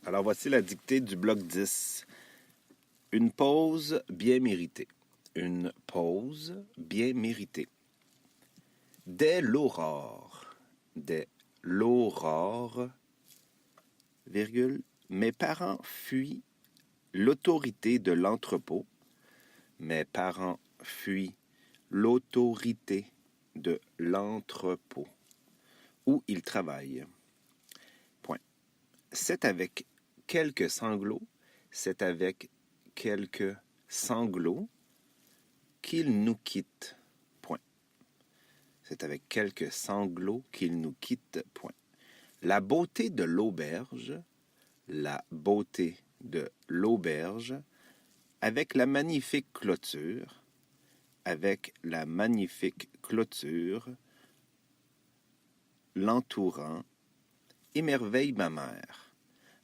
Alors voici la dictée du bloc 10. Une pause bien méritée. Une pause bien méritée. Dès l'aurore, virgule, mes parents fuient l'autorité de l'entrepôt. Mes parents fuient l'autorité de l'entrepôt où ils travaillent. Point. C'est avec quelques sanglots, c'est avec quelques sanglots qu'ils nous quittent. Point. C'est avec quelques sanglots qu'ils nous quittent. Point. La beauté de l'auberge, la beauté de l'auberge, avec la magnifique clôture, l'entourant, émerveille ma mère.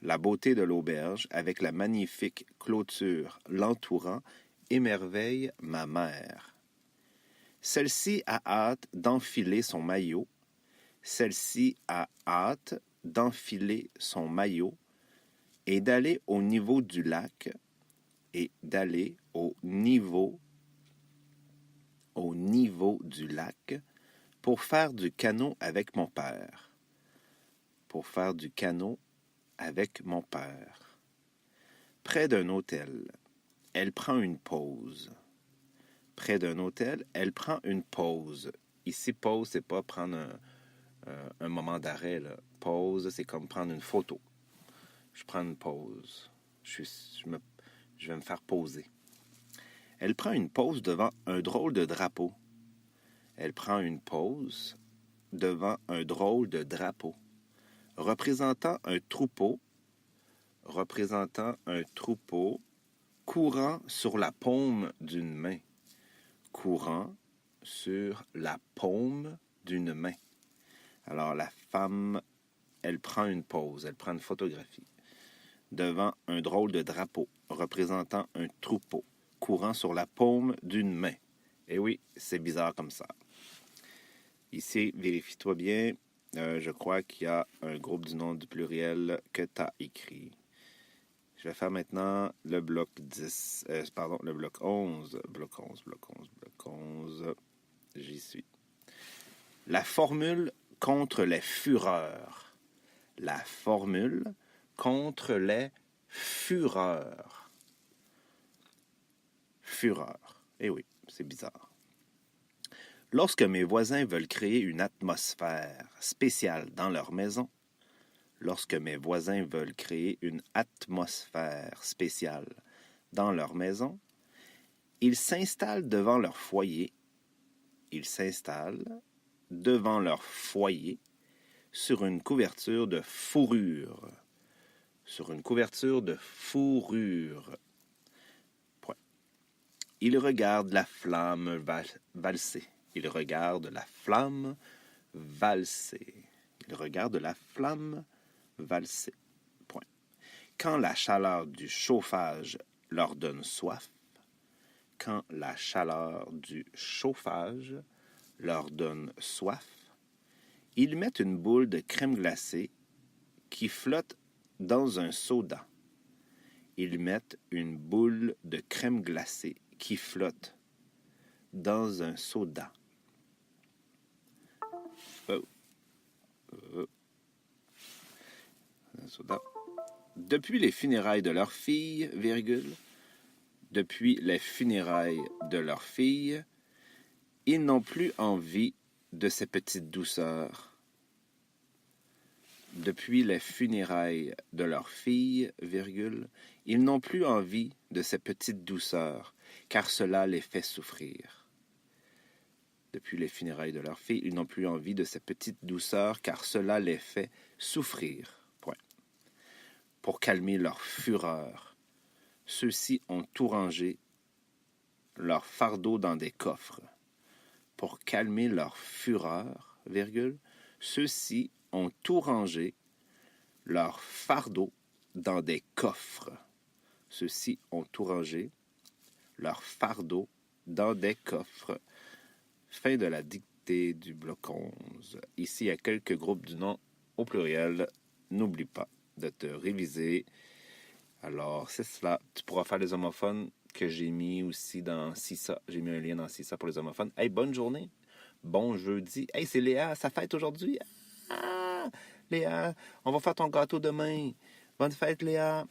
La beauté de l'auberge, avec la magnifique clôture l'entourant, émerveille ma mère. Celle-ci a hâte d'enfiler son maillot. Celle-ci a hâte d'enfiler son maillot et d'aller au niveau du lac du lac pour faire du canot avec mon père. Près d'un hôtel, elle prend une pause. Ici, pause, c'est pas prendre un moment d'arrêt, là. Pause, c'est comme prendre une photo. Je prends une pause. Je vais me faire poser. Elle prend une pause devant un drôle de drapeau. Représentant un troupeau courant sur la paume d'une main. Alors, la femme, elle prend une pause, elle prend une photographie devant un drôle de drapeau représentant un troupeau courant sur la paume d'une main. Eh oui, c'est bizarre comme ça. Ici, vérifie-toi bien. Je crois qu'il y a un groupe du nom du pluriel que tu as écrit. Je vais faire maintenant le bloc 10. Le bloc 11. Bloc 11. J'y suis. La formule contre les fureurs. Fureur. Eh oui, c'est bizarre. Lorsque mes voisins veulent créer une atmosphère spéciale dans leur maison, ils s'installent devant leur foyer. Sur une couverture de fourrure. Point. Ils regardent la flamme valser. Point. Quand la chaleur du chauffage leur donne soif, ils mettent une boule de crème glacée qui flotte dans un soda. Depuis les funérailles de leur fille, ils n'ont plus envie de ces petites douceurs. Ils n'ont plus envie de ces petites douceurs, car cela les fait souffrir. Depuis les funérailles de leur fille, ils n'ont plus envie de ces petites douceurs, car cela les fait souffrir. Point. Pour calmer leur fureur, ceux-ci ont tout rangé leur fardeau dans des coffres. Ceux-ci ont tout rangé leur fardeau dans des coffres. Fin de la dictée du bloc 11. Ici, il y a quelques groupes du nom au pluriel. N'oublie pas. de te réviser. Alors, c'est cela. Tu pourras faire les homophones que j'ai mis aussi dans CISA. J'ai mis un lien dans CISA pour les homophones. Hey, bonne journée. Bon jeudi. Hey, c'est Léa, ça fête aujourd'hui. Ah, Léa, on va faire ton gâteau demain. Bonne fête, Léa.